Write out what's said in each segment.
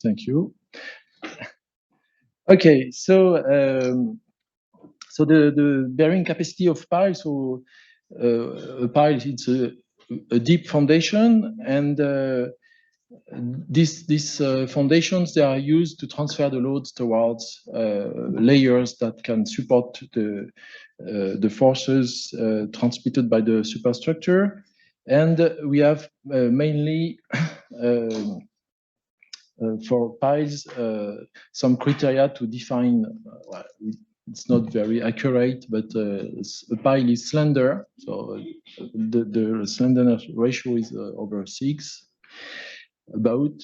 Thank you. Okay, so the bearing capacity of piles. So a pile, it's a deep foundation, and these foundations, they are used to transfer the loads towards layers that can support the forces transmitted by the superstructure. And we have mainly for piles some criteria to define. It's not very accurate, but a pile is slender, so the slenderness ratio is over 6 about.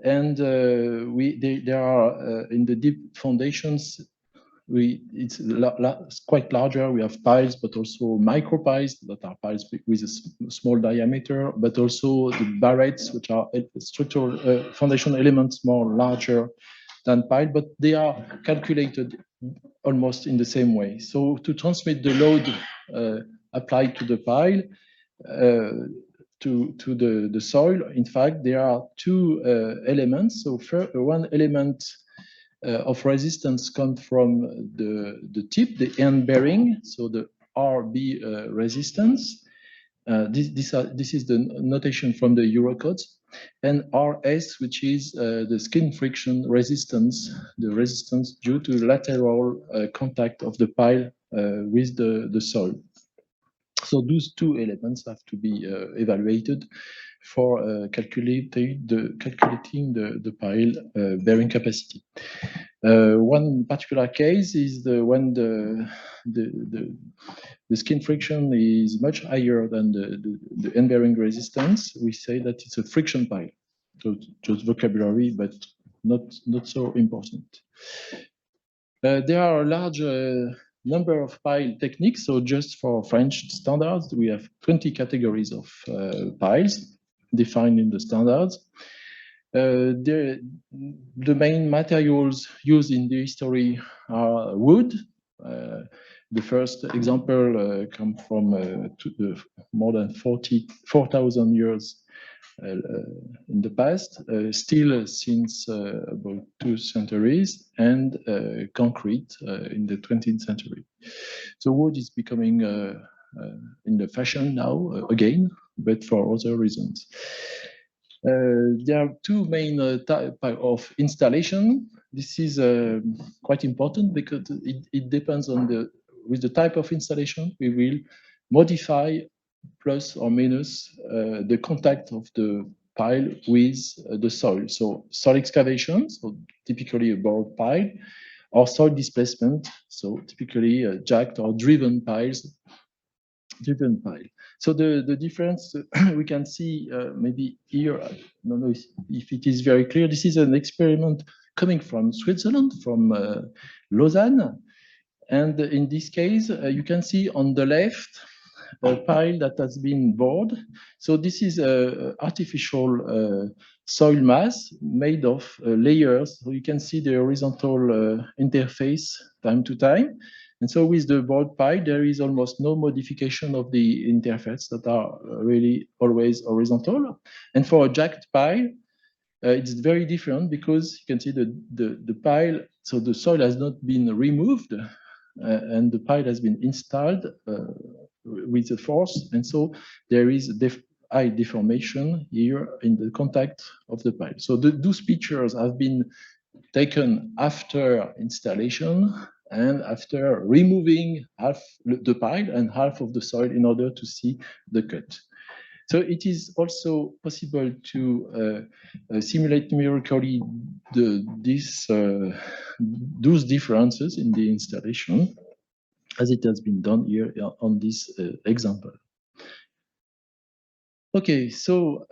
And there are in the deep foundations, it's quite larger. We have piles, but also micro piles that are piles with a small diameter, but also the barrettes, which are structural foundation elements more larger than pile, but they are calculated almost in the same way. So to transmit the load applied to the pile to the soil, in fact, there are two elements. So one element of resistance comes from the tip, the end bearing, so the RB resistance. This is the notation from the Eurocodes, and RS, which is the skin friction resistance, the resistance due to lateral contact of the pile with the soil. So those two elements have to be evaluated for calculating the pile bearing capacity. One particular case is when the skin friction is much higher than the end bearing resistance. We say that it's a friction pile. So just vocabulary, but not so important. There are a large number of pile techniques. So just for French standards, we have 20 categories of piles defined in the standards. The main materials used in the history are wood. The first example comes from more than 4,000 years in the past, steel since about 2 centuries, and concrete in the 20th century. So wood is becoming in the fashion now again, but for other reasons. There are two main types of installation. This is quite important because it depends on with the type of installation, we will modify plus or minus the contact of the pile with the soil. So soil excavation, so typically a bored pile, or soil displacement, so typically jacked or driven piles. So the difference we can see maybe here, I don't know if it is very clear. This is an experiment coming from Switzerland, from Lausanne. And in this case, you can see on the left, a pile that has been bored. So this is an artificial soil mass made of layers. So you can see the horizontal interface time to time. And so with the bored pile, there is almost no modification of the interface that are really always horizontal. And for a jacked pile, it's very different because you can see the pile, so the soil has not been removed and the pile has been installed with the force. And so there is high deformation here in the contact of the pile. So those pictures have been taken after installation and after removing half the pile and half of the soil in order to see the cut. So it is also possible to simulate numerically those differences in the installation, as it has been done here on this example. Okay, so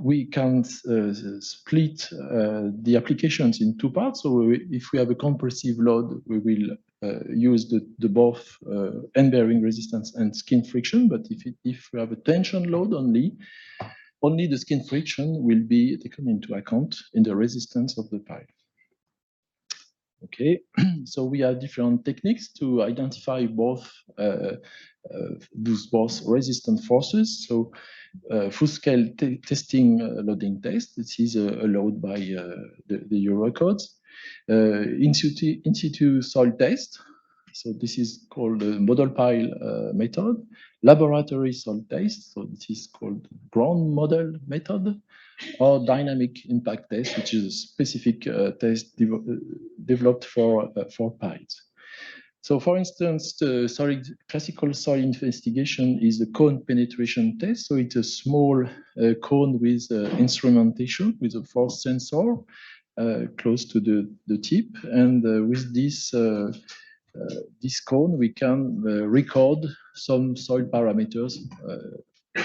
we can split the applications in two parts. So if we have a compressive load, we will use the both end bearing resistance and skin friction. But if we have a tension load only the skin friction will be taken into account in the resistance of the pile. Okay, so we have different techniques to identify both those both resistant forces. So full-scale testing loading test. This is allowed by the Eurocodes. In situ soil test. So this is called the model pile method. Laboratory soil test. So this is called ground model method, or dynamic impact test, which is a specific test developed for piles. So for instance, the classical soil investigation is a cone penetration test. So it's a small cone with instrumentation, with a force sensor close to the tip. And with this cone, we can record some soil parameters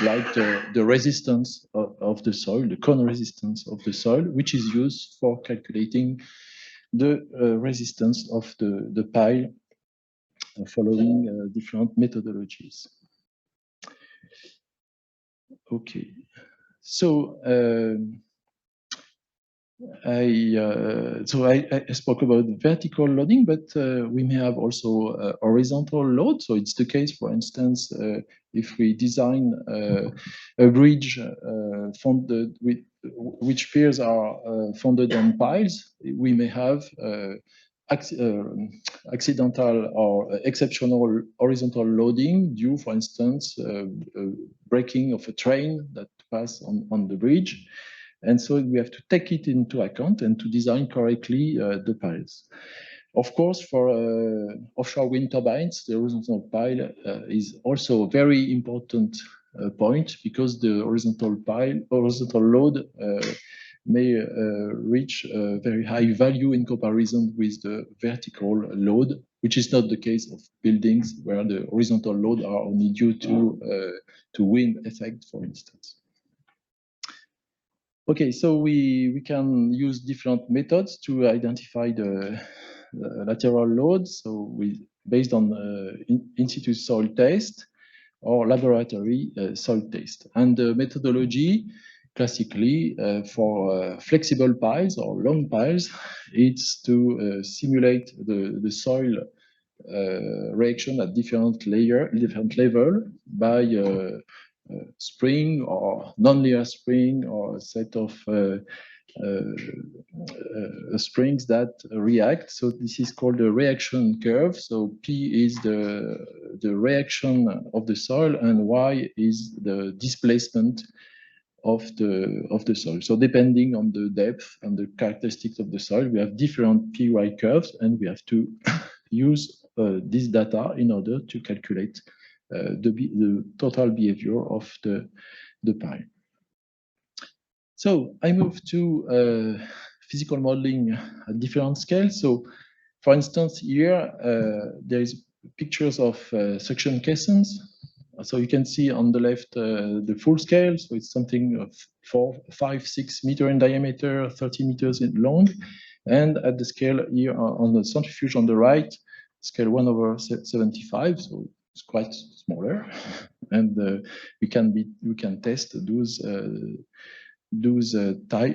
like the resistance of the soil, the cone resistance of the soil, which is used for calculating the resistance of the pile following different methodologies. Okay, so I spoke about vertical loading, but we may have also horizontal load. So it's the case, for instance, if we design a bridge funded with which piers are founded on piles, we may have accidental or exceptional horizontal loading due, for instance, breaking of a train that pass on the bridge. And so we have to take it into account and to design correctly the piles. Of course, for offshore wind turbines, the horizontal pile is also a very important point, because the horizontal load may reach a very high value in comparison with the vertical load, which is not the case of buildings where the horizontal load are only due to wind effect, for instance. Okay, so we can use different methods to identify the lateral load. So based on in situ soil test or laboratory soil test. And the methodology, classically, for flexible piles or long piles, it's to simulate the soil reaction at different level by spring or non-linear spring, or a set of springs that react. So this is called the reaction curve. So P is the reaction of the soil, and Y is the displacement of the soil. So depending on the depth and the characteristics of the soil, we have different PY curves, and we have to use this data in order to calculate the total behavior of the pile. So I move to physical modeling at different scales. So for instance, here there is pictures of suction caissons. So you can see on the left the full scale. So it's something of 5-6 meters in diameter, 30 meters in long. And at the scale here on the centrifuge on the right, scale 1/75. So it's quite smaller. And we can test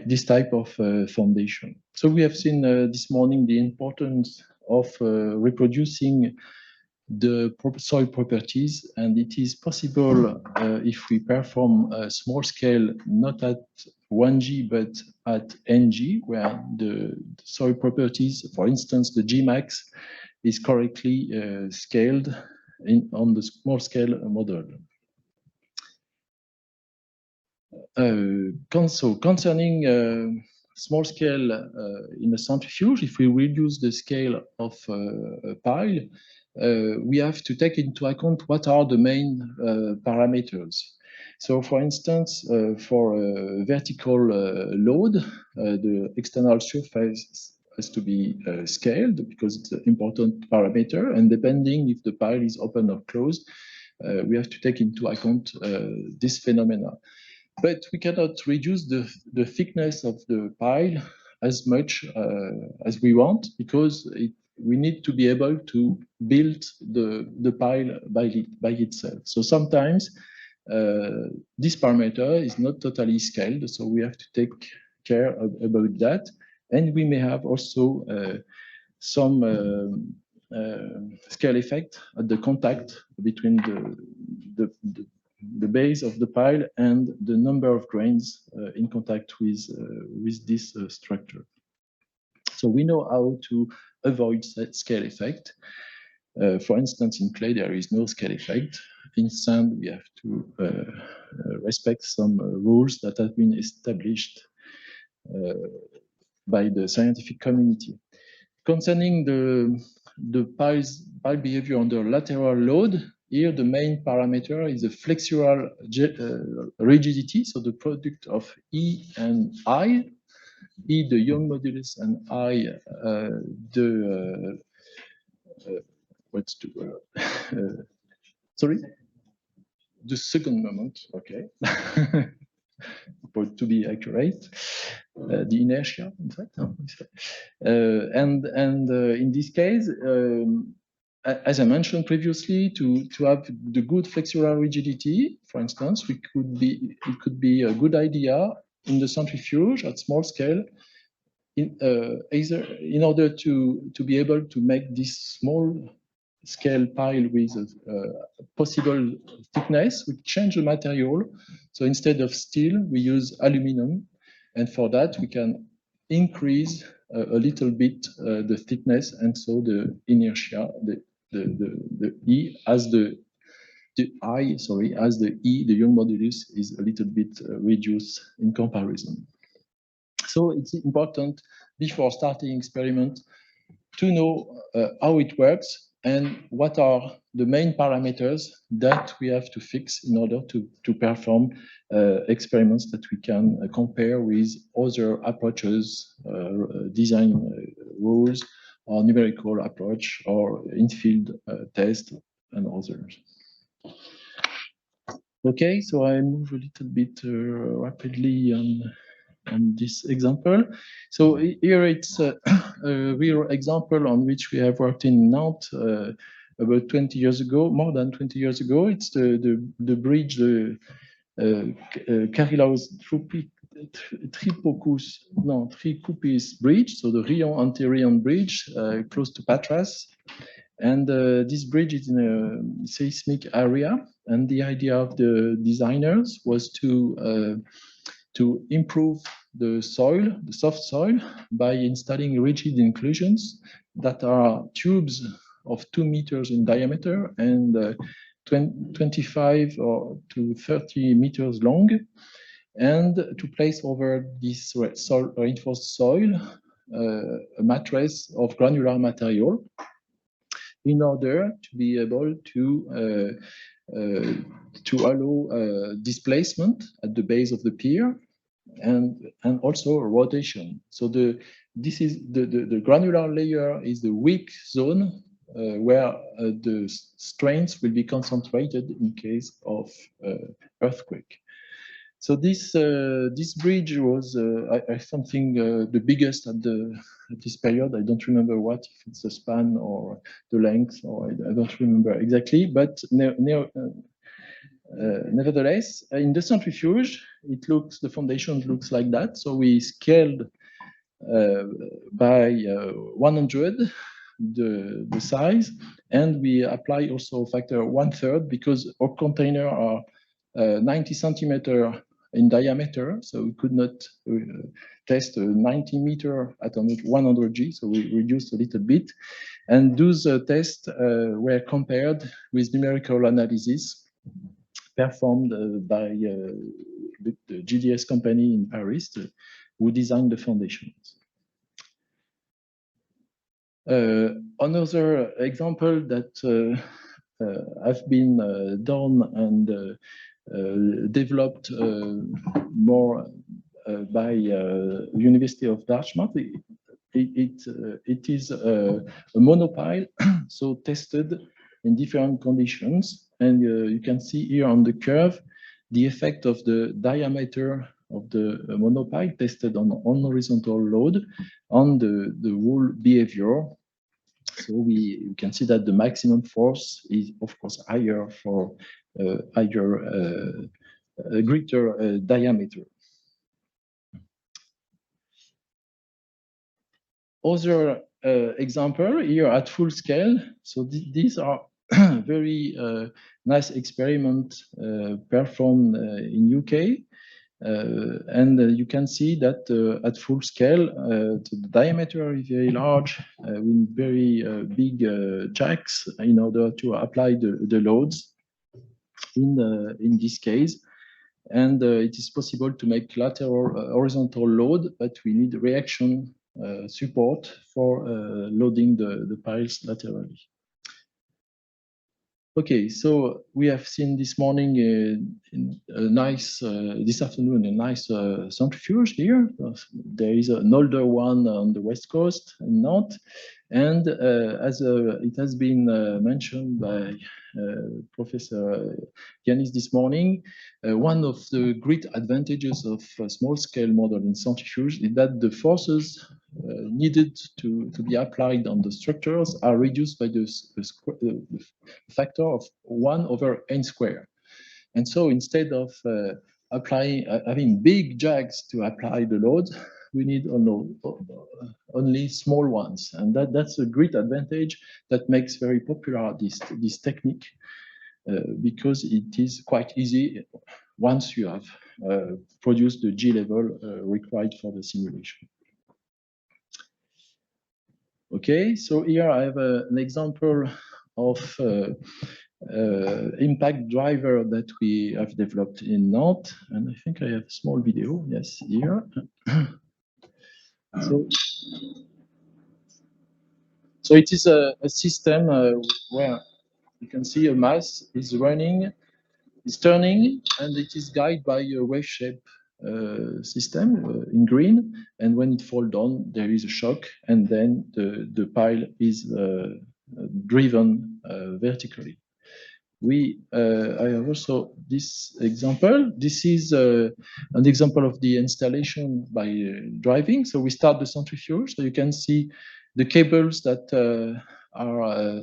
this type of foundation. So we have seen this morning the importance of reproducing the soil properties, and it is possible if we perform a small scale, not at 1G but at NG, where the soil properties, for instance, the Gmax, is correctly scaled on the small scale model. Concerning small scale in a centrifuge, if we reduce the scale of a pile, we have to take into account what are the main parameters. So for instance, for a vertical load, the external surface has to be scaled, because it's an important parameter, and depending if the pile is open or closed, we have to take into account this phenomena. But we cannot reduce the thickness of the pile as much as we want, because we need to be able to build the pile by itself. So sometimes this parameter is not totally scaled, so we have to take care about that. And we may have also some scale effect at the contact between the base of the pile and the number of grains in contact with this structure. So we know how to avoid that scale effect. For instance, in clay, there is no scale effect. In sand, we have to respect some rules that have been established by the scientific community. Concerning the pile behavior under lateral load, here the main parameter is the flexural rigidity, so the product of E and I. E, the Young modulus, and I, what's the word? Sorry? The second moment, okay. But to be accurate, the inertia, in fact. And in this case, as I mentioned previously, to have the good flexural rigidity, for instance, it could be a good idea in the centrifuge at small scale, either in order to be able to make this small scale pile with a possible thickness, we change the material. So instead of steel, we use aluminum. And for that, we can increase a little bit the thickness, and so the inertia, the E as the I, sorry, as the E, the Young modulus, is a little bit reduced in comparison. So it's important before starting experiment to know how it works and what are the main parameters that we have to fix in order to perform experiments that we can compare with other approaches, design rules, or numerical approach, or in-field test, and others. Okay, so I move a little bit rapidly on this example. So here it's a real example on which we have worked in Nantes about 20 years ago, more than 20 years ago. It's the bridge, the Karilaos Trikoupis bridge, so the Rion-Antirion bridge, close to Patras. And this bridge is in a seismic area. And the idea of the designers was to improve the soil, the soft soil, by installing rigid inclusions that are tubes of 2 meters in diameter and 25 or to 30 meters long, and to place over this reinforced soil a mattress of granular material in order to be able to allow displacement at the base of the pier and also rotation. So the granular layer is the weak zone where the strains will be concentrated in case of earthquake. So this bridge was something the biggest at this period. I don't remember what, if it's the span or the length, or I don't remember exactly. But nevertheless, in the centrifuge, the foundation looks like that. So we scaled by 100 the size, and we apply also factor 1/3 because our container are 90 centimeter in diameter, so we could not test a 90 meter at 100 G, so we reduced a little bit. And those tests were compared with numerical analysis performed by the GDS company in Paris, who designed the foundations. Another example that have been done and developed more by University of Dartmouth. It is a monopile, so tested in different conditions, and you can see here on the curve the effect of the diameter of the monopile tested on horizontal load on the wall behavior. So we can see that the maximum force is, of course, higher for greater diameter. Other example here at full scale. So these are very nice experiments performed in UK. And you can see that at full scale, the diameter is very large with very big jacks in order to apply the loads in this case. And it is possible to make lateral horizontal load, but we need reaction support for loading the piles laterally. Okay, so we have seen this morning this afternoon a nice centrifuge here. There is an older one on the west coast and north. And as it has been mentioned by Professor Yanis this morning, one of the great advantages of a small-scale model in centrifuge is that the forces needed to be applied on the structures are reduced by the factor of 1/n squared. And so instead of having big jacks to apply the load, we need only small ones. And that's a great advantage that makes very popular this technique because it is quite easy once you have produced the G level required for the simulation. Okay, so here I have an example of impact driver that we have developed in Nantes, and I think I have a small video, yes, here. So it is a system where you can see a mass is running, is turning, and it is guided by a wave shape system in green. And when it falls down, there is a shock, and then the pile is driven vertically. I have also this example. This is an example of the installation by driving. So we start the centrifuge. So you can see the cables that are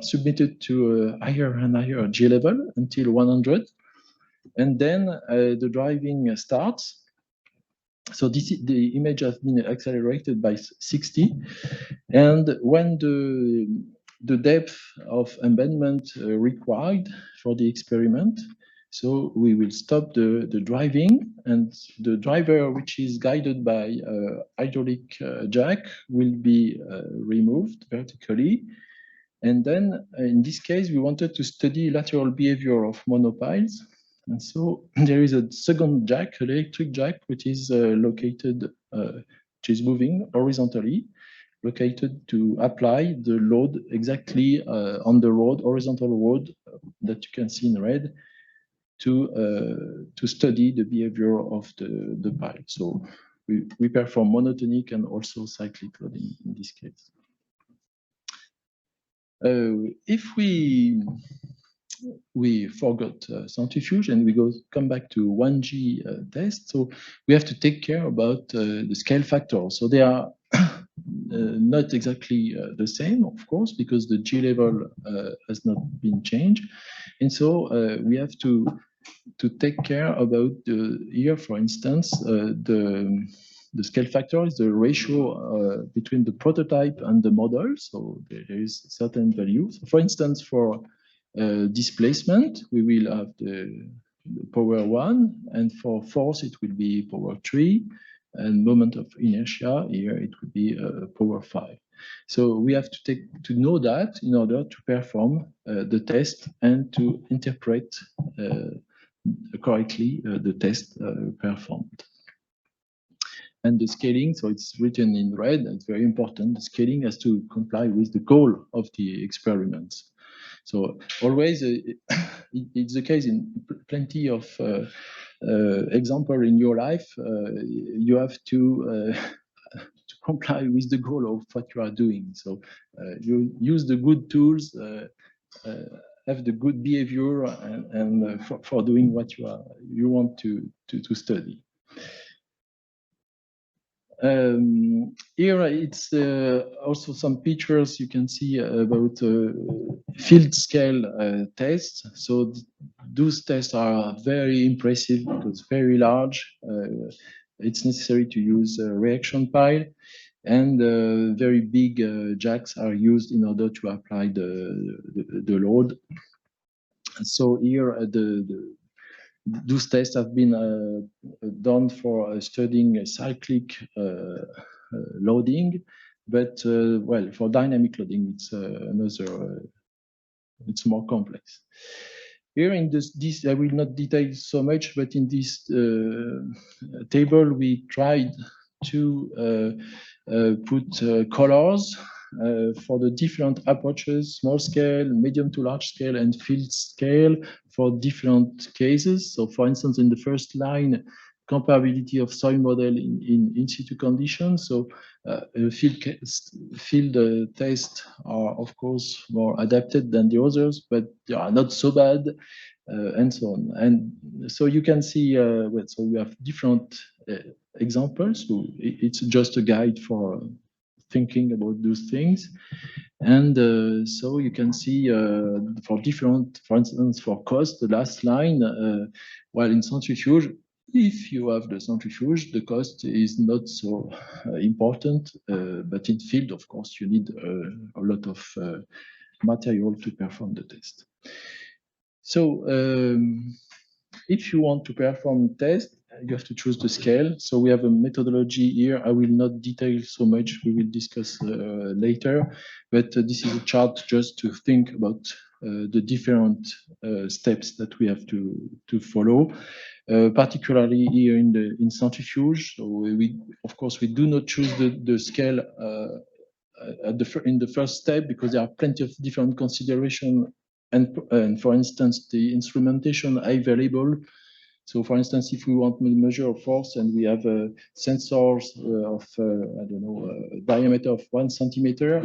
submitted to a higher and higher G level until 100. And then the driving starts. So the image has been accelerated by 60. And when the depth of embedment required for the experiment, so we will stop the driving, and the driver, which is guided by a hydraulic jack, will be removed vertically. And then in this case, we wanted to study lateral behavior of monopiles. And so there is a second jack, an electric jack, which is located, which is moving horizontally, located to apply the load exactly on the road, horizontal road that you can see in red, to study the behavior of the pile. So we perform monotonic and also cyclic loading in this case. If we forgot centrifuge and we come back to 1G test, so we have to take care about the scale factor. So they are not exactly the same, of course, because the G level has not been changed. And so we have to take care about here, for instance, the scale factor is the ratio between the prototype and the model. So there is certain value. So for instance, for displacement, we will have the power 1, and for force, it will be power 3, and moment of inertia, here it would be power 5. So we have to know that in order to perform the test and to interpret correctly the test performed. And the scaling, so it's written in red, it's very important. The scaling has to comply with the goal of the experiments. So always, it's the case in plenty of example in your life. You have to comply with the goal of what you are doing. So you use the good tools, have the good behavior, and for doing what you want to study. Here it's also some pictures you can see about field scale tests. So those tests are very impressive because very large. It's necessary to use a reaction pile. and very big jacks are used in order to apply the load. So here those tests have been done for studying cyclic loading, but well, for dynamic loading, it's another, it's more complex. Here in this, I will not detail so much, but in this table, we tried to put colors for the different approaches, small scale, medium to large scale, and field scale for different cases. So for instance, in the first line, comparability of soil model in situ conditions. So field tests are, of course, more adapted than the others, but they are not so bad, and so on. And so you can see, well, so we have different examples. So it's just a guide for thinking about those things. And so you can see for different, for instance, for cost, the last line, while in centrifuge, if you have the centrifuge, the cost is not so important, but in field, of course, you need a lot of material to perform the test. So if you want to perform test, you have to choose the scale. So we have a methodology here. I will not detail so much. We will discuss later. But this is a chart just to think about the different steps that we have to follow. Particularly here in centrifuge. So we, of course, we do not choose the scale in the first step because there are plenty of different considerations. And for instance, the instrumentation available. So for instance, if we want to measure a force and we have sensors of, I don't know, diameter of 1 centimeter,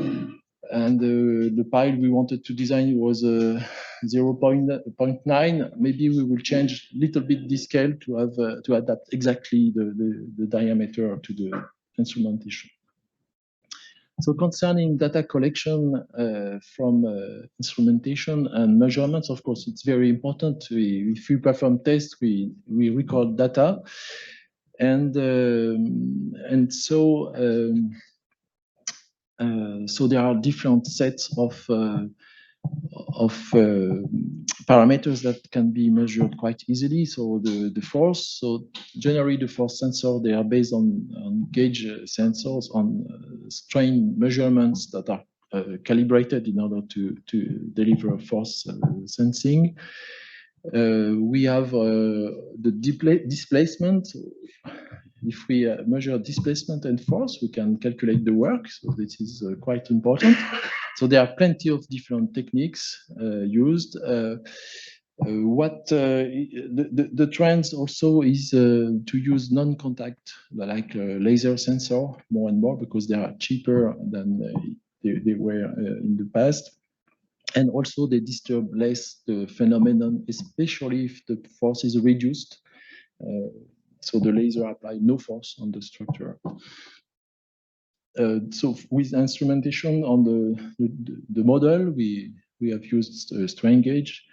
and the pile we wanted to design was 0.9, maybe we will change a little bit this scale to have to adapt exactly the diameter to the instrumentation. So concerning data collection from instrumentation and measurements, of course, it's very important. If we perform tests, we record data, and so so there are different sets of parameters that can be measured quite easily. So the force, so generally the force sensor, they are based on gauge sensors, on strain measurements that are calibrated in order to deliver force sensing. We have the displacement. If we measure displacement and force, we can calculate the work. So this is quite important. So there are plenty of different techniques used. The trend also is to use non-contact, like laser sensor, more and more, because they are cheaper than they were in the past. And also they disturb less the phenomenon, especially if the force is reduced. So the laser apply no force on the structure. So with instrumentation on the model, we have used strain gauge.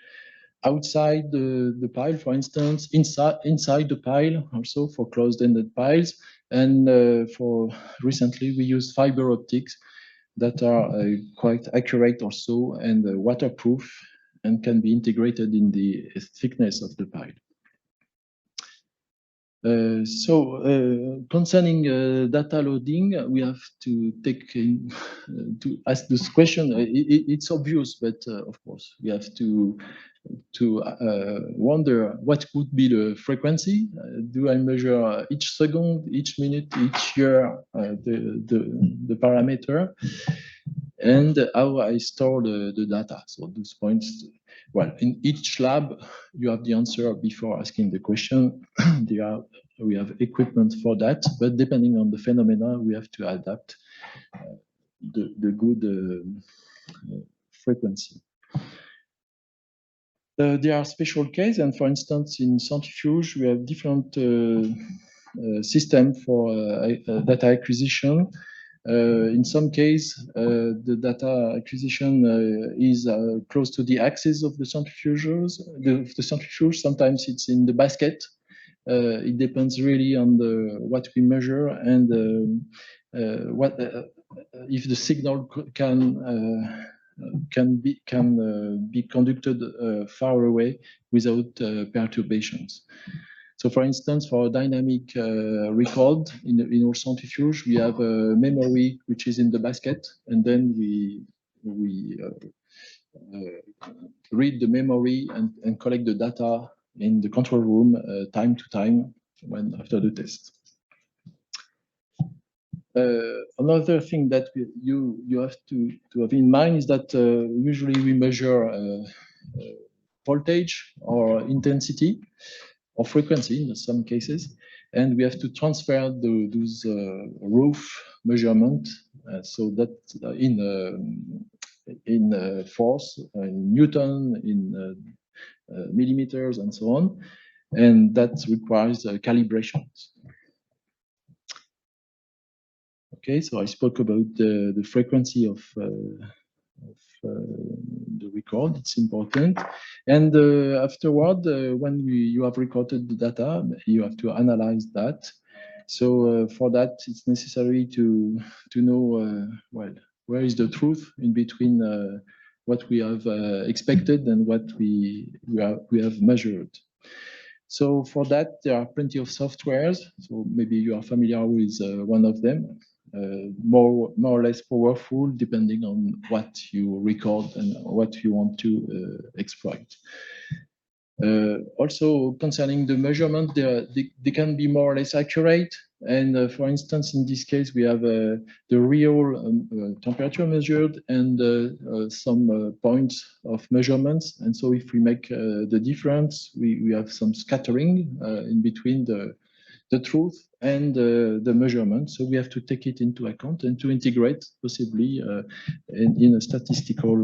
Outside the pile, for instance, inside the pile, also for closed-ended piles. And for recently, we used fiber optics that are quite accurate also and waterproof and can be integrated in the thickness of the pile. Concerning data loading, we have to take to ask this question. It's obvious, but of course we have to wonder what could be the frequency. Do I measure each second, each minute, each year the parameter, and how I store the data? So those points. Well, in each lab, you have the answer before asking the question. We have equipment for that, but depending on the phenomena, we have to adapt the good frequency. There are special cases, and for instance, in centrifuge, we have different systems for data acquisition. In some cases, the data acquisition is close to the axis of the centrifuges. The centrifuge, sometimes it's in the basket. It depends really on what we measure, and if the signal can be conducted far away without perturbations. So, for instance, for a dynamic record in our centrifuge, we have a memory which is in the basket, and then we read the memory and collect the data in the control room time to time when after the test. Another thing that you have to have in mind is that usually we measure voltage or intensity or frequency in some cases, and we have to transfer those roof measurement so that in force, in Newton, in millimeters, and so on, and that requires calibrations. Okay, so I spoke about the frequency of the record. It's important, and afterward, when you have recorded the data, you have to analyze that. So for that, it's necessary to know well, where is the truth in between what we have expected and what we have measured. So for that, there are plenty of softwares. So maybe you are familiar with one of them. More or less powerful, depending on what you record and what you want to exploit. Also, concerning the measurement, they can be more or less accurate. And for instance, in this case, we have the real temperature measured and some points of measurements. And so if we make the difference, we have some scattering in between the truth and the measurement. So we have to take it into account and to integrate possibly in a statistical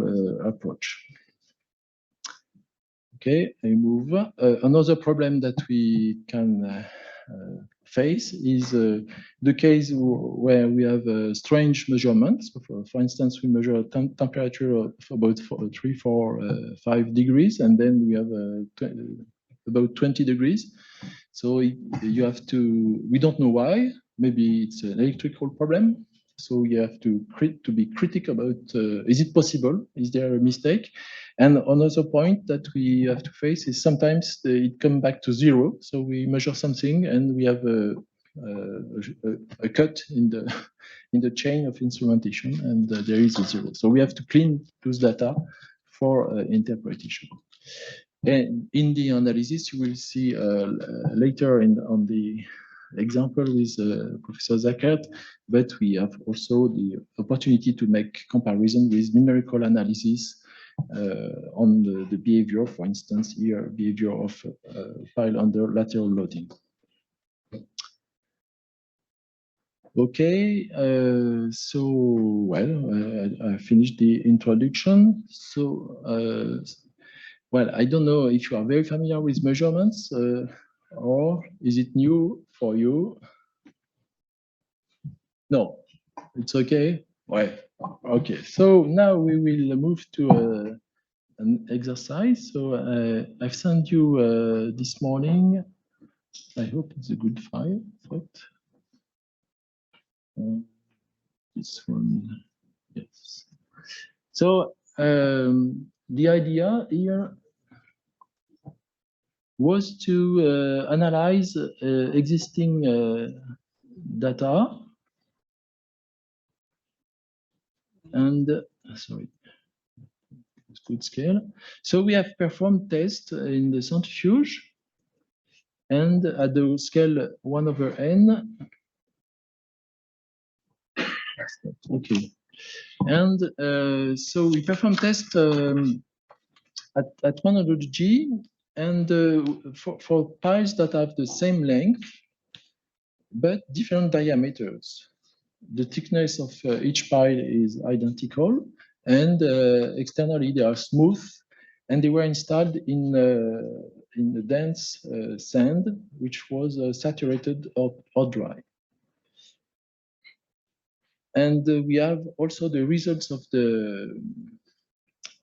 approach. Okay, I move. Another problem that we can face is the case where we have strange measurements. For instance, we measure a temperature of about 3, 4, 5 degrees, and then we have about 20 degrees. So you have to, we don't know why, maybe it's an electrical problem. So you have to be critical about, is it possible? Is there a mistake? And another point that we have to face is sometimes it comes back to 0. So we measure something and we have a cut in the chain of instrumentation, and there is a 0. So we have to clean those data for interpretation. And in the analysis, you will see later on the example with Professor Zackert, but we have also the opportunity to make comparison with numerical analysis on the behavior, for instance, here, behavior of pile under lateral loading. Okay, so, well, I finished the introduction. So, well, I don't know if you are very familiar with measurements, or is it new for you? No, it's okay. Well, okay. So now we will move to an exercise. So I've sent you this morning. I hope it's a good file. This one, yes. So the idea here was to analyze existing data and sorry, it's good scale. So we have performed tests in the centrifuge, and at the scale 1/n. Okay, and so we perform tests at 100 G, and for piles that have the same length but different diameters. The thickness of each pile is identical, and externally they are smooth, and they were installed in the dense sand, which was saturated or dry. And we have also the results of the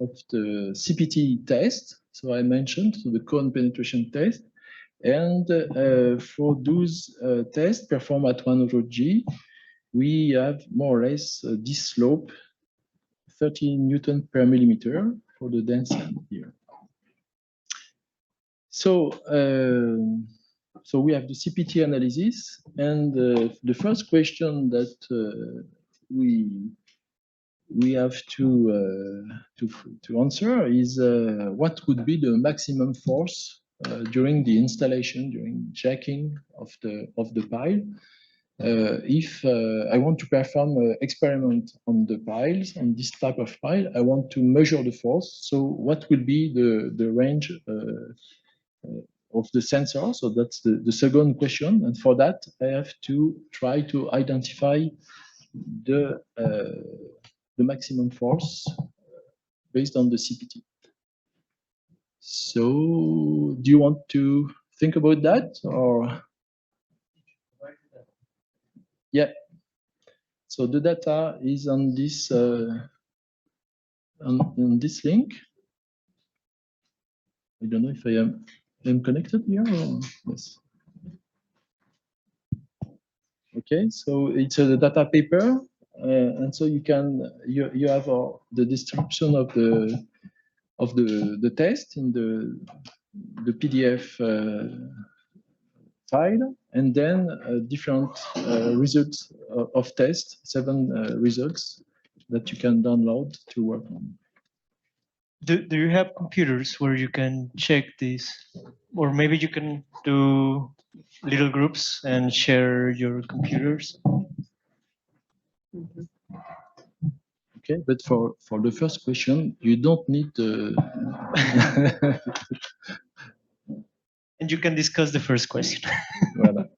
CPT test. So I mentioned the cone penetration test, and for those tests performed at 100 G, we have more or less this slope, 30 Newton per millimeter for the dense sand here. So, so we have the CPT analysis, and the first question that we have to answer is what would be the maximum force during the installation, during checking of the pile, if I want to perform an experiment on the piles, on this type of pile. I want to measure the force. So what will be the range of the sensor? So that's the second question. And for that, I have to try to identify the maximum force based on the CPT. So do you want to think about that, or? Yeah. So the data is on this on this link. I don't know if I am connected here, or yes. Okay, so it's a data paper, and so you have the description of the test in the PDF file, and then different results of test, 7 results that you can download to work on. Do you have computers where you can check this? Or maybe you can do little groups and share your computers? Okay, but for the first question, you don't need to. And you can discuss the first question. Voilà.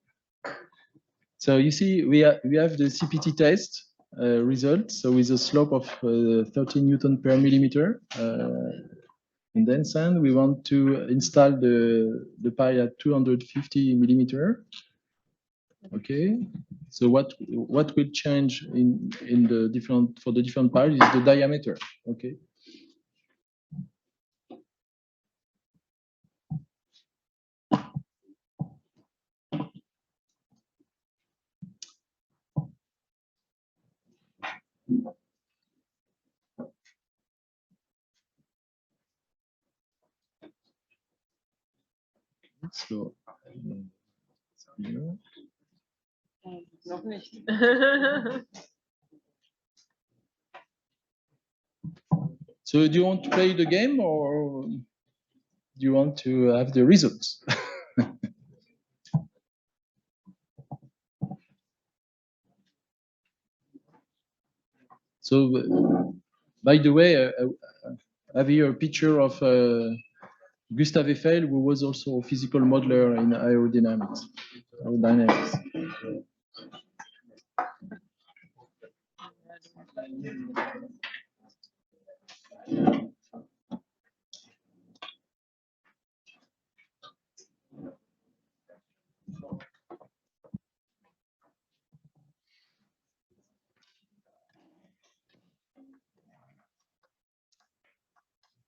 So you see, we have the CPT test result. So with a slope of 13 Newton per millimeter. And then sand, we want to install the pile at 250 millimeter. Okay. So what will change in the different for the different piles is the diameter. Okay. So here. Noch nicht. So do you want to play the game, or do you want to have the results? So, by the way, I have here a picture of Gustav Eiffel, who was also a physical modeler in aerodynamics.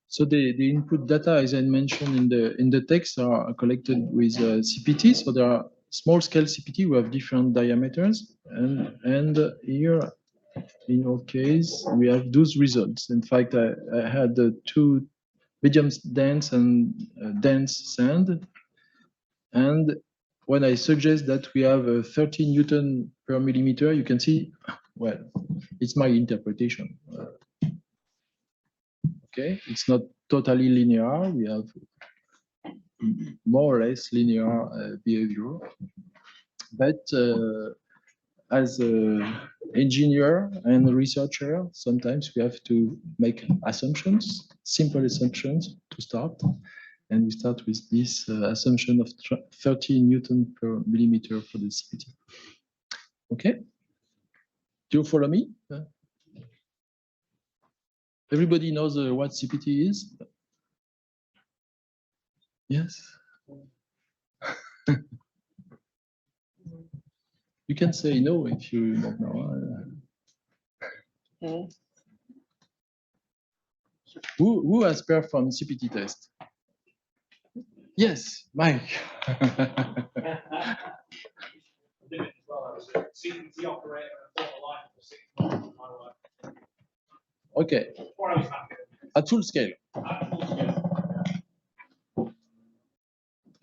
So the input data, as I mentioned in the text, are collected with CPT. So there are small scale CPT. We have different diameters, and here, in our case, we have those results. In fact, I had 2 medium dense and dense sand, and when I suggest that we have 13 Newton per millimeter, you can see, well, it's my interpretation. Okay, it's not totally linear. We have more or less linear behavior, but as an engineer and a researcher, sometimes we have to make assumptions, simple assumptions to start. And we start with this assumption of 30 Newton per millimeter for the CPT. Okay? Do you follow me? Everybody knows what CPT is? Yes? You can say no if you don't know. Okay. Who has performed CPT test? Yes, Mike. Okay. At full scale.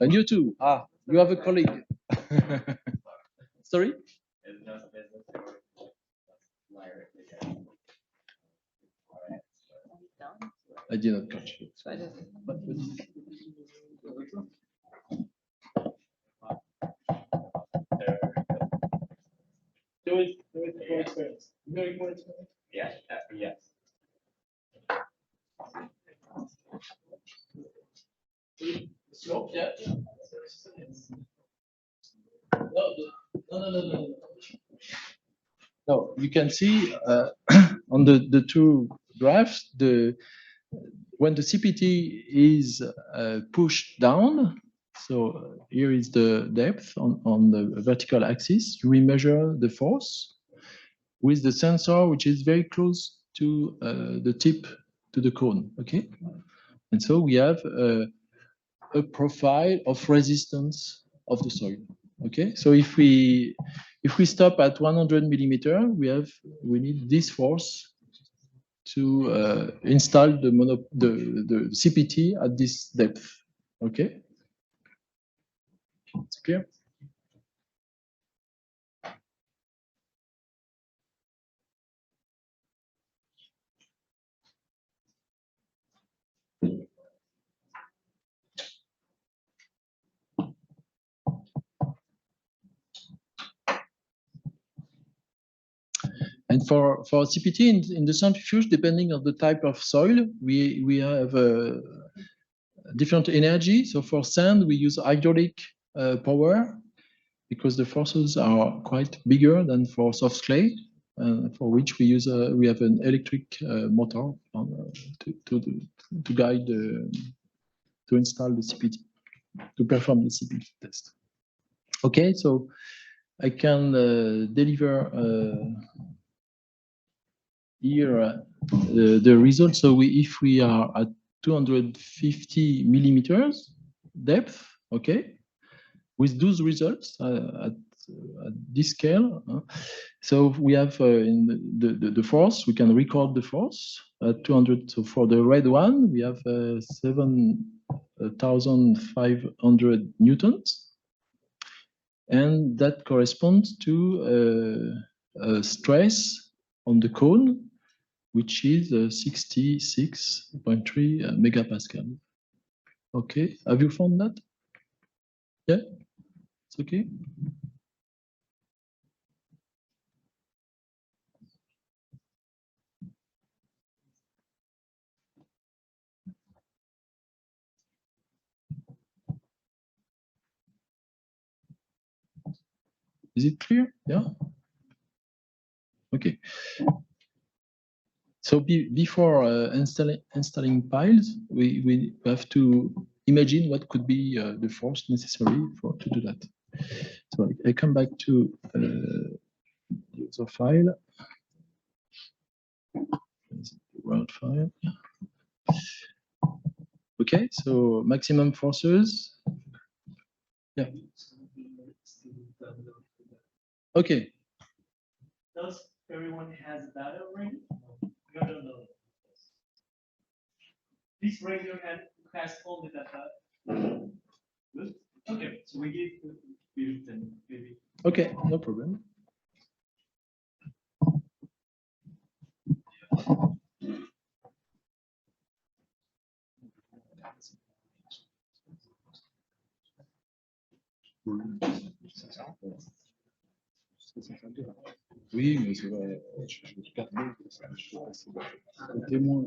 And you too. Ah, you have a colleague. Sorry? I did not catch you. Do it for experience. Very more experience. Yes, yes. Slope, yeah. No. No, you can see on the two graphs, when the CPT is pushed down, so here is the depth on the vertical axis, we measure the force with the sensor, which is very close to the tip, to the cone, okay? And so we have a profile of resistance of the soil, okay? So if we stop at 100 millimeter, we need this force to install the CPT at this depth. Okay, it's clear. And for CPT in the centrifuge, depending on the type of soil, we have different energy. So for sand, we use hydraulic power because the forces are quite bigger than for soft clay, for which we have an electric motor to guide to install the CPT, to perform the CPT test. Okay, so I can deliver here the result. So if we are at 250 millimeters depth, okay, with those results at this scale, so we have in the force, we can record the force at 200. So for the red one, we have 7,500 newtons. And that corresponds to a stress on the cone, which is 66.3 megapascal. Okay, have you found that? Yeah, it's okay. Is it clear? Yeah. Okay. So before installing piles, we have to imagine what could be the force necessary to do that. So I come back to the other file. World file. Okay, so maximum forces. Yeah. Okay. Does everyone has data already? No. This radio has all the data. Good. Okay, so we give them maybe. Okay, no problem. Oui, mais c'est vrai, je regarde bien, c'est le témoin.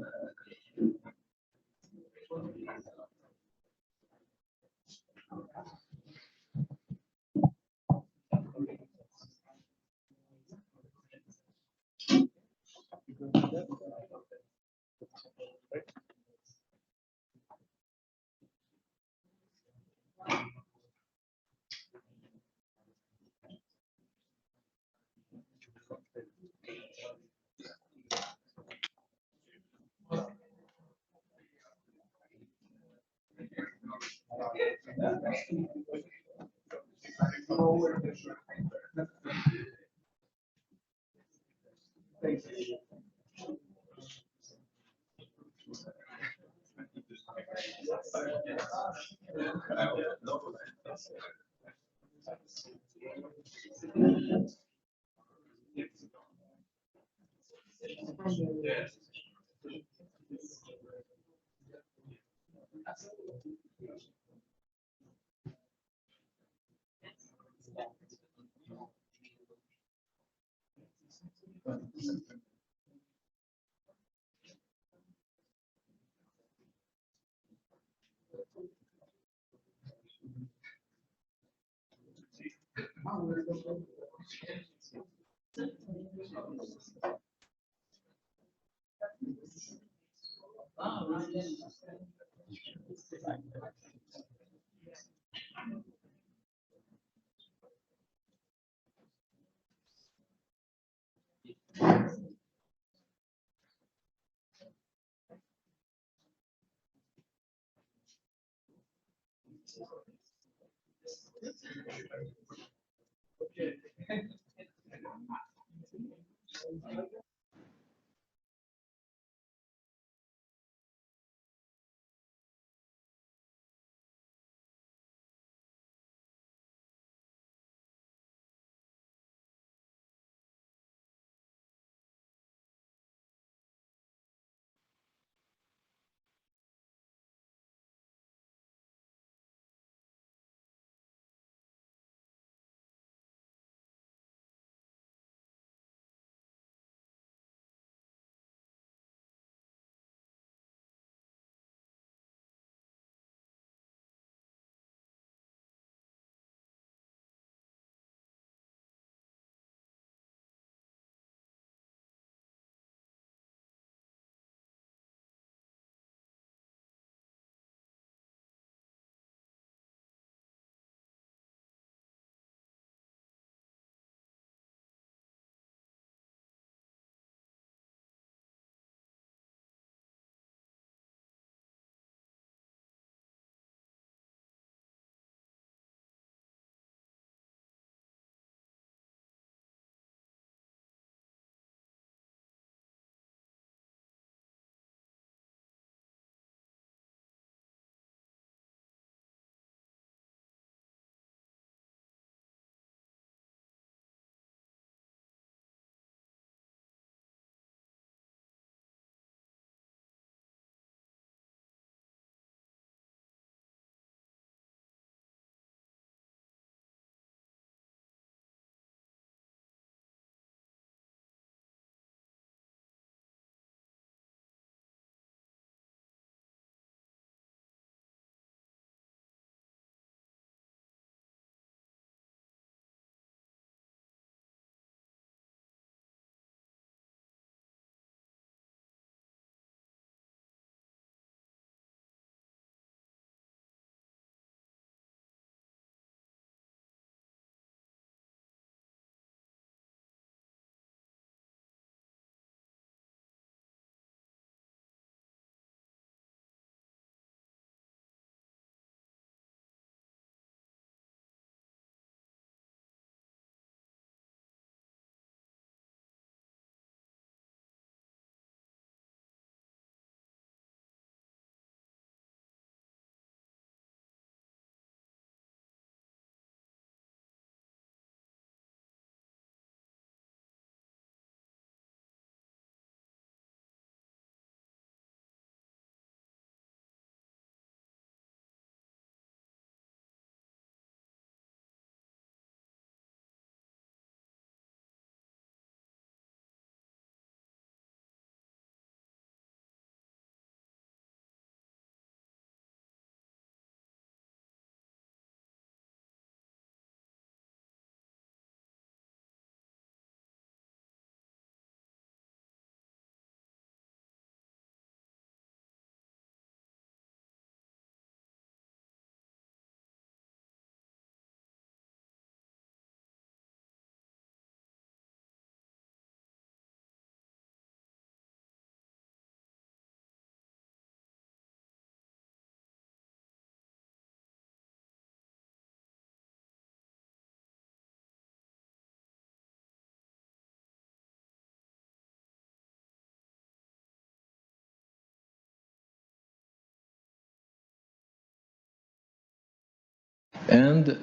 And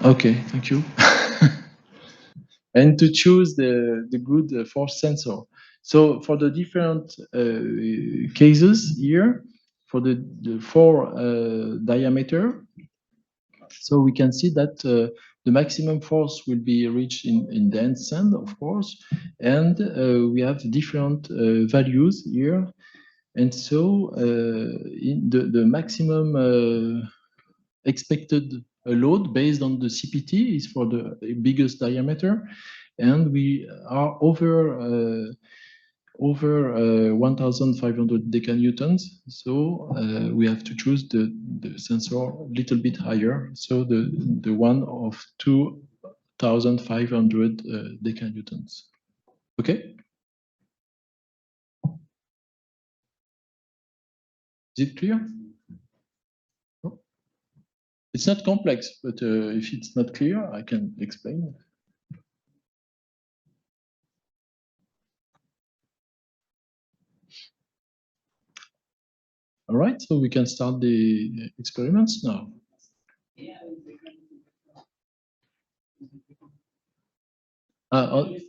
okay, thank you. And to choose the good force sensor. So for the different cases here, for the four diameter, so we can see that the maximum force will be reached in dense sand, of course, and we have different values here. And so in the maximum expected load based on the CPT is for the biggest diameter, and we are over 1,500 decanewtons. So we have to choose the sensor a little bit higher. So the one of 2,500 decanewtons. Okay. Is it clear? No? It's not complex, but if it's not clear, I can explain. All right, so we can start the experiments now. Because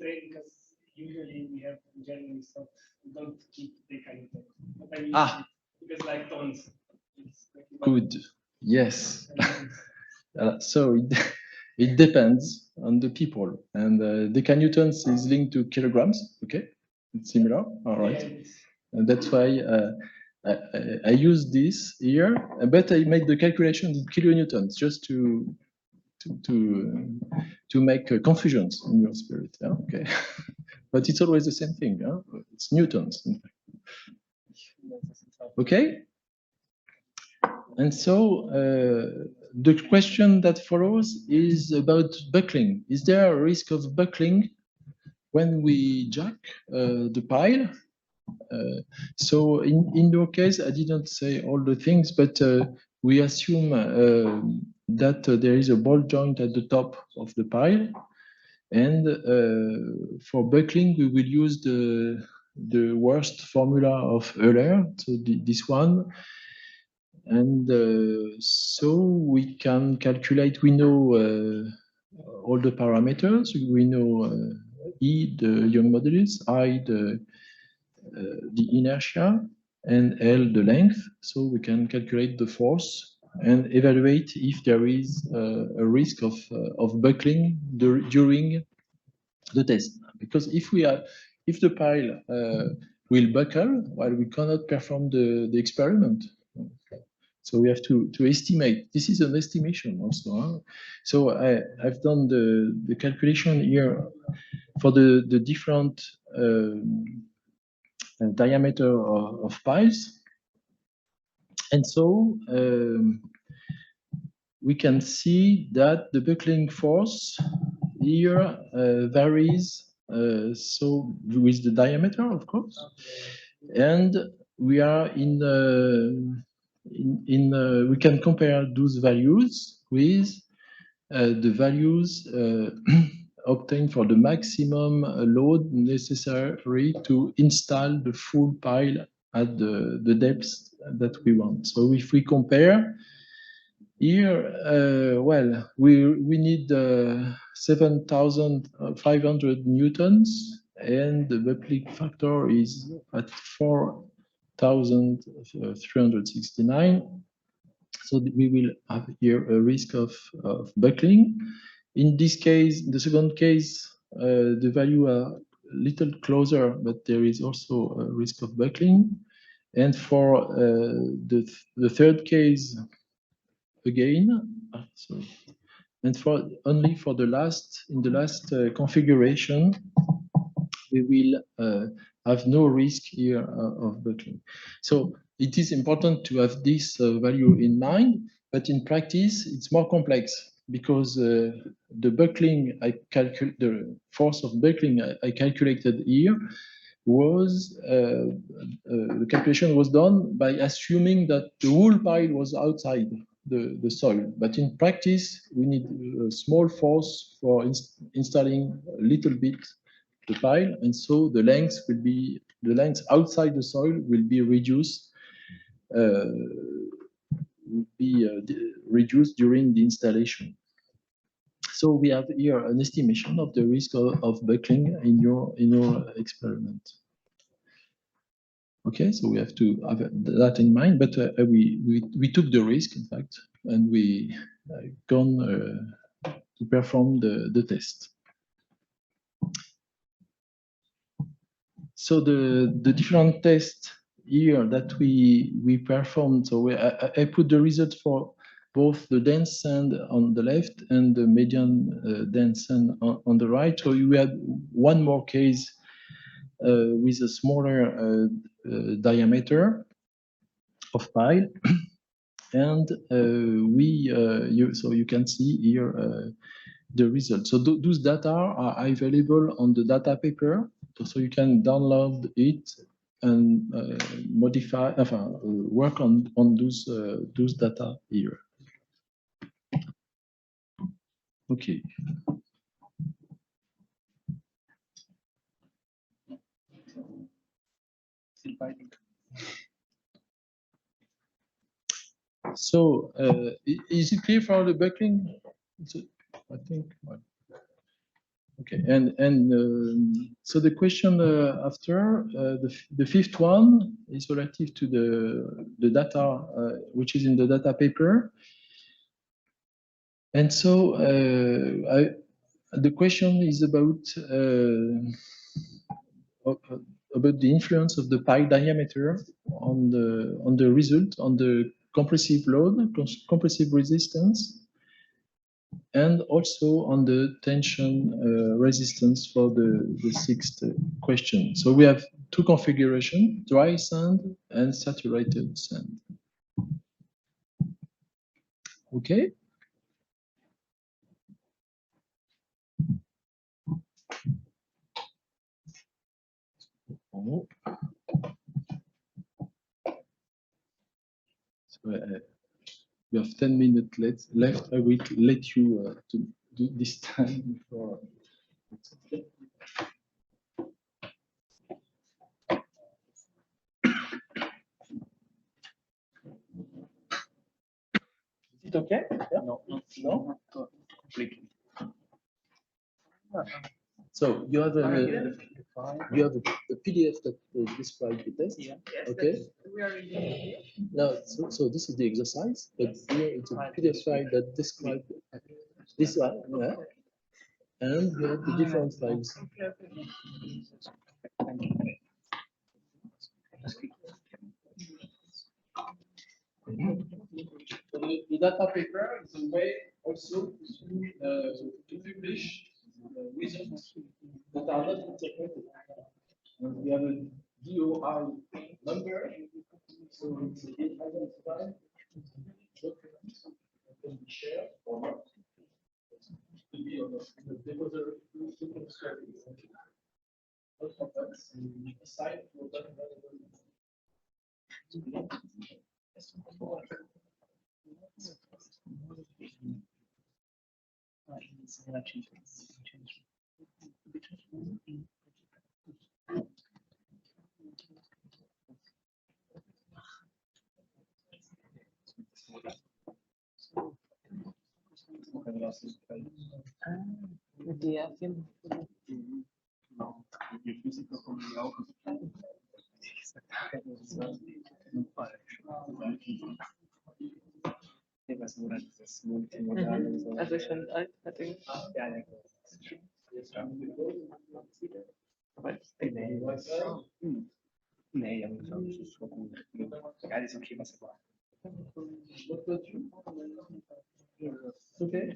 usually we have Germany stuff, don't keep the kind of because like tons. Good. Yes. So it depends on the people, and decanewtons is linked to kilograms. Okay, it's similar. All right, and that's why I use this here, but I made the calculation in kilonewtons just to make confusions in your spirit. Yeah? Okay, but it's always the same thing. Yeah? It's newtons. Okay. And so the question that follows is about buckling. Is there a risk of buckling when we jack the pile? So in your case, I didn't say all the things, but we assume that there is a ball joint at the top of the pile. And for buckling, we will use the worst formula of Euler, so this one. And so we can calculate, we know all the parameters. We know E, the Young modulus, I, the inertia, and L, the length. So we can calculate the force and evaluate if there is a risk of buckling during the test. Because if the pile will buckle, well, we cannot perform the experiment. So we have to estimate. This is an estimation also. Huh? So I've done the calculation here for the different diameter of piles. And so we can see that the buckling force here varies so with the diameter, of course. And we are we can compare those values with the values obtained for the maximum load necessary to install the full pile at the depth that we want. So if we compare here, well, we need 7,500 newtons, and the buckling factor is at 4,369. So we will have here a risk of buckling. In this case, in the second case, the value are a little closer, but there is also a risk of buckling. And for the third case, again, sorry. And for only for the last, in the last configuration, we will have no risk here of buckling. So it is important to have this value in mind, but in practice, it's more complex because the buckling, the force of buckling I calculated here was, the calculation was done by assuming that the whole pile was outside the soil. But in practice, we need a small force for installing a little bit the pile, and so the length outside the soil will be reduced will be reduced during the installation. So we have here an estimation of the risk of buckling in your experiment. Okay, so we have to have that in mind, but we took the risk, in fact, and we gone to perform the test. So the different tests here that we performed, so I put the results for both the dense sand on the left and the medium dense sand on the right. So we had one more case with a smaller diameter of pile, and so you can see here the results. So those data are available on the data paper, so you can download it and modify, work on those data here. Okay. So is it clear for the buckling? I think. Okay, and so the question after the fifth one is relative to the data which is in the data paper, and so the question is about the influence of the pile diameter on the result, on the compressive load, compressive resistance, and also on the tension resistance for the sixth question. So we have two configurations, dry sand and saturated sand. Okay. So, we have 10 minutes left. I will let you to do this time before. Is it okay? Yeah? No? Completely. So you have a PDF that describes the test. Yes, Okay. we are reading. No, so this is the exercise, but here it's a PDF file that describes this one, yeah? And you have the different files. So the data paper is a way also to publish results that are not integrated. And we have a DOI number, so it's identified documents that can be shared or not. To be on the deposit service. What happens? You decide to open Mit der Firma. Also schon alt, hatte ich. Nee, ja, maar zo is het goed. Ja, dit is ook geen massa. Okay.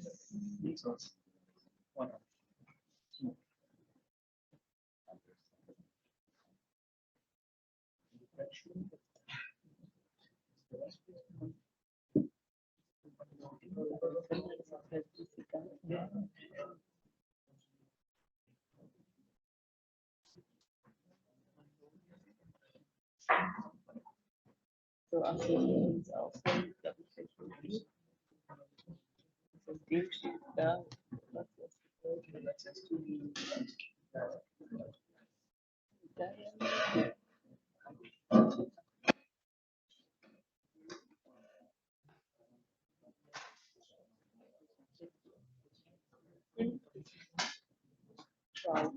So, ach so, uns auch so, glaube ich, Technologie. Von dem steht da, was das Right.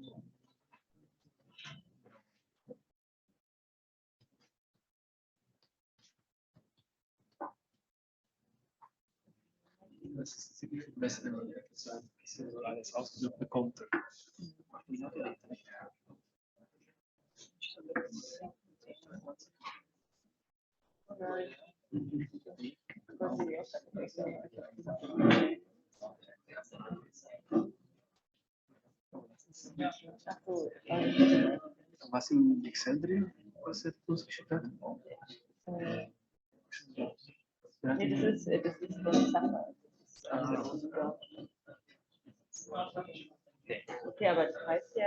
Das ist ziemlich besser, wenn ich das ein bisschen so alles ausgesucht bekommt. Was im Excel drin? Was er uns geschickt hat? Nee, das ist so eine Sache. Okay, aber das heißt ja,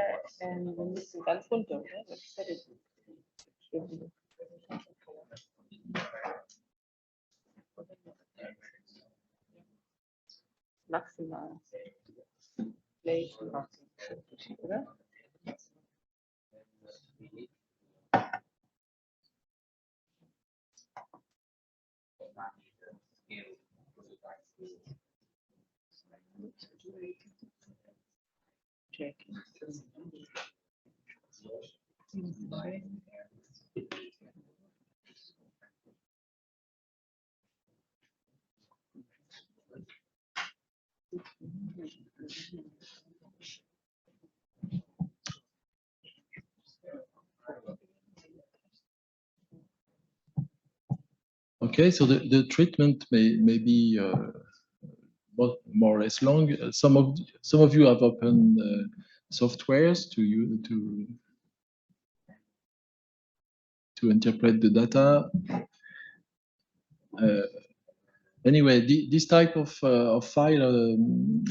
wir müssen ganz runter, oder? Das ist fertig. Stimmt. Maximal. Inflation. Oder? Check. Okay, so the treatment may be more or less long. Some of you have opened softwares to interpret the data. Anyway, this type of file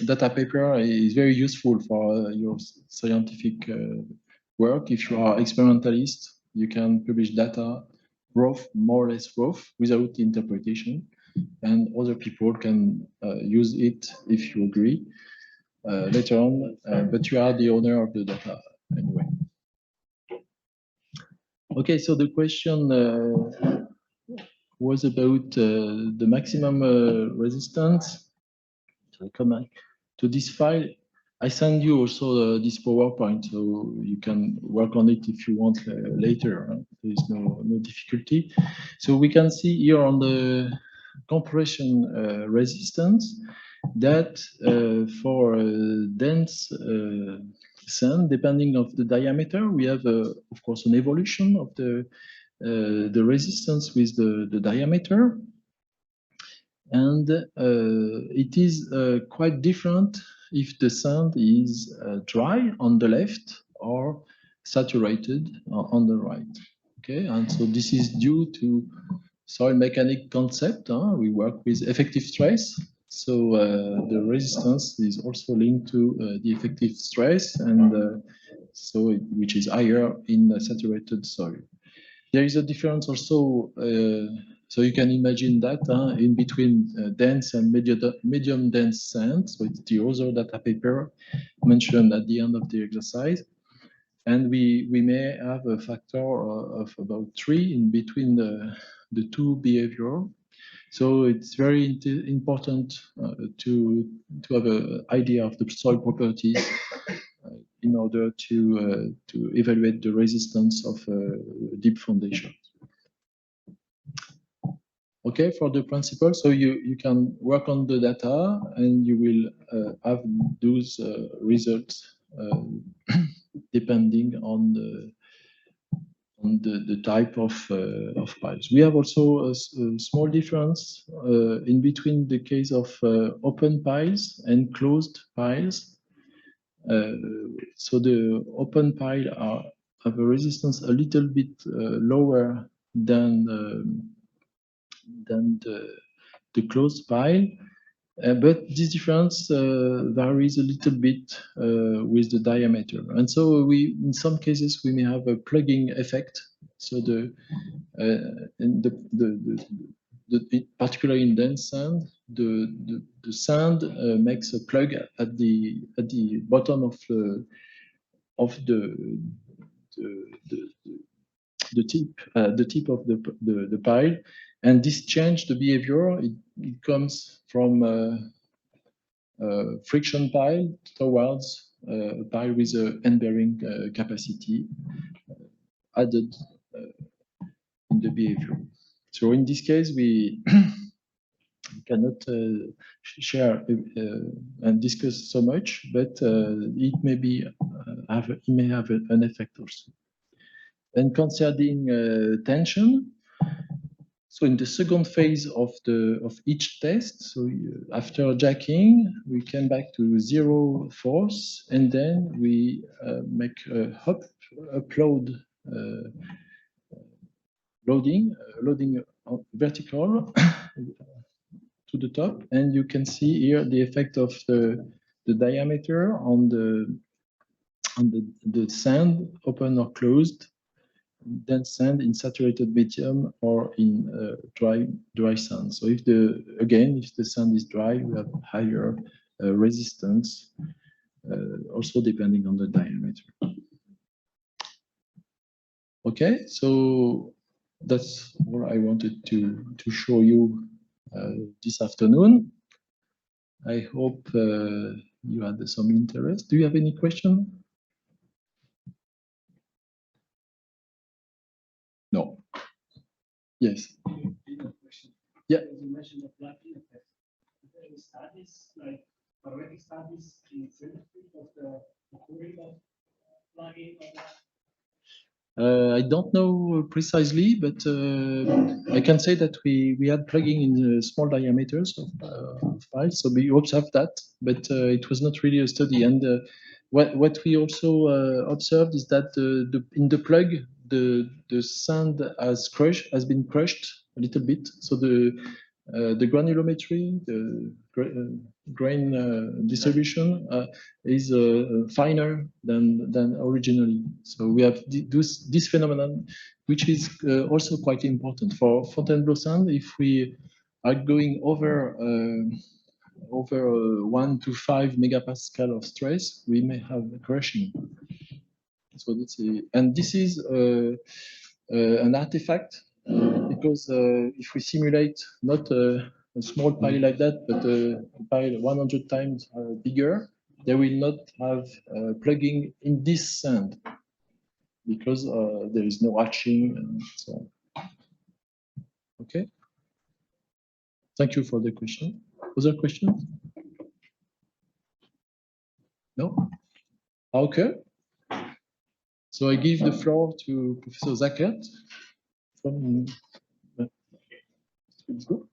data paper is very useful for your scientific work. If you are experimentalist, you can publish data raw, more or less raw, without interpretation, and other people can use it if you agree later on. But you are the owner of the data anyway. Okay, so the question was about the maximum resistance to this file. I send you also this PowerPoint, so you can work on it if you want later. There is no difficulty. So we can see here on the compression resistance that for dense sand, depending of the diameter, we have, of course, an evolution of the resistance with the diameter. And it is quite different if the sand is dry on the left or saturated on the right. Okay, and so this is due to soil mechanic concept. We work with effective stress. So the resistance is also linked to the effective stress, and which is higher in saturated soil. There is a difference also, so you can imagine that in between dense and medium dense sand. So it's the other data paper mentioned at the end of the exercise. And we may have a factor of about 3 in between the two behavior. So it's very important to have an idea of the soil properties in order to evaluate the resistance of deep foundation. Okay, for the principle, so you can work on the data and you will have those results depending on the type of piles. We have also a small difference in between the case of open piles and closed piles. So the open pile have a resistance a little bit lower than the closed pile, but this difference varies a little bit with the diameter. And so in some cases, we may have a plugging effect. So particularly in dense sand, the sand makes a plug at the bottom of the tip of the pile, and this change the behavior. It comes from friction pile towards a pile with a n-bearing capacity added in the behavior. So in this case, we cannot share and discuss so much, but it may be it may have an effect also. And concerning tension, so in the second phase of each test, so after jacking, we came back to 0 force, and then we make a upload loading vertical to the top, and you can see here the effect of the diameter on the sand, open or closed, then sand in saturated medium or in dry sand. So if the sand is dry, we have higher resistance, also depending on the diameter. Okay, so that's all I wanted to show you this afternoon. I hope you had some interest. Do you have any question? No. Yes. Yeah. You mentioned the plugin effect. Are there any studies, like already studies in symmetry of the occurring of plugin or that? I don't know precisely, but I can say that we had plugging in small diameters of piles, so we observed that, but it was not really a study. And what we also observed is that in the plug, the sand has been crushed a little bit, so the granulometry, the grain distribution is finer than originally. So we have this phenomenon, which is also quite important for Fontainebleau sand. If we are going over 1 to 5 megapascal of stress, we may have crushing. So this is an artifact because if we simulate not a small pile like that, but a pile 100 times bigger, they will not have plugging in this sand because there is no arching and so on. Okay. Thank you for the question. Other questions? No? Okay. So I give the floor to Professor Zackert from. Let's go.